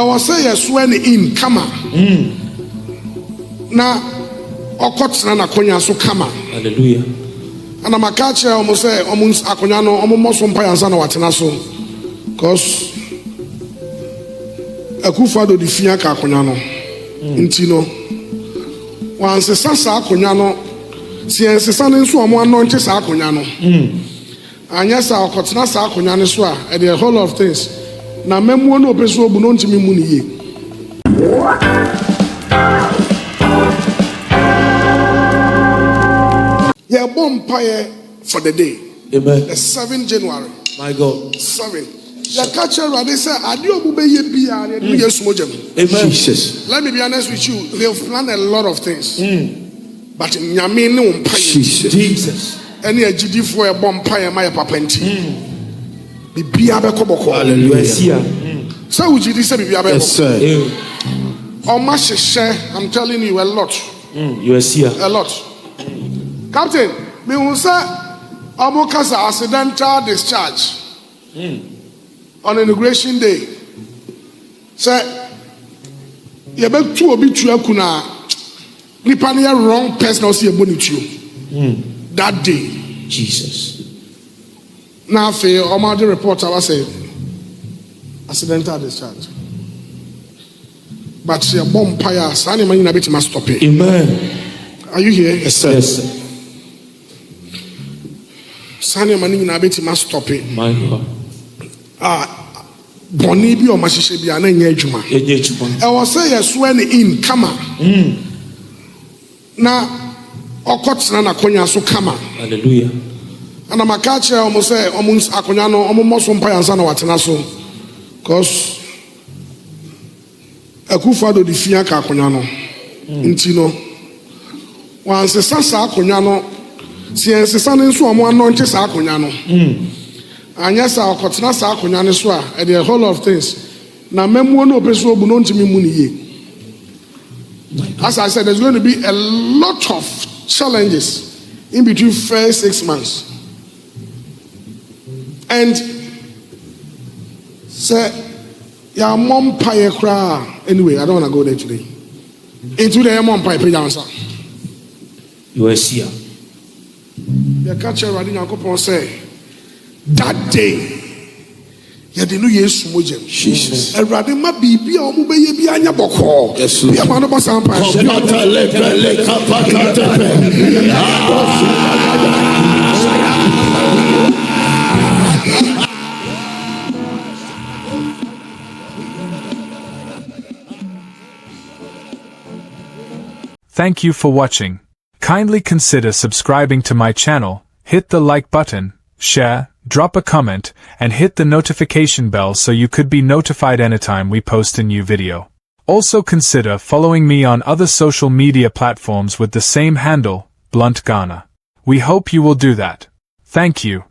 was say yes when in kama. Na okotena na konya so kama. Hallelujah. And I'm a catcher almost say almost akonyano almost one pay answer na watena so. Cause AKuffo Addo di fia ka akonyano. Nti no. Wan se sasa akonyano si ensesa ne nso omo anointed sa akonyano. Anya sa okotena sa akonyano so a e the whole of things. Na memuo no opeso obu no ntimi mu ni ye. Yeah, bonfire for the day. Amen. The 7th January. My God. 7. The catcher, they say, Amen. Jesus. Let me be honest with you. They've planned a lot of things. But in Yamin, Jesus. Any GD for a bonfire, my papenti. Hallelujah. So, would you say, yes, sir. I'm telling you a lot. You see a lot. Captain, me will say, almost accidental discharge on inauguration day. Say, you better to be true. Kuna nipania wrong person or see a bonito that day. Jesus. Now, for the report, I was saying accidental discharge. But your bomb fire, so any man must stop it. Amen. Are you here? Yes, sir. Yes, sir. Sani mani na beti must stop it. My God. Boni bi o mashishe bi ana nya adwuma. Enya adwuma. I was say yes when in kama. Na okotena na konya so kama. Hallelujah. Ana makache almost say almost akonya no almost so mpa yansa na watena so. Cause AKuffo Addo di fia ka akonya no. Nti no. Wan se sasa akonya no si ensesa ne nso omo anointed sa akonya no. Anya sa okotena sa akonya ne so a the whole of things. Na memuo no opeso obu no ntimi mu ni ye. As I said, there's going to be a lot of challenges in between first 6 months. And say ya mom pie cry. Anyway, I don't want to go there today. Into the mom pie answer. You are here. The catcher running a say that day, you didn't use Mojem. Jesus. And rather, my baby, or Mubay be anya boko. Yes, we are one of us. Thank you for watching. Kindly consider subscribing to my channel, hit the like button, share, drop a comment, and hit the notification bell so you could be notified anytime we post a new video. Also consider following me on other social media platforms with the same handle, BluntGhana. We hope you will do that. Thank you.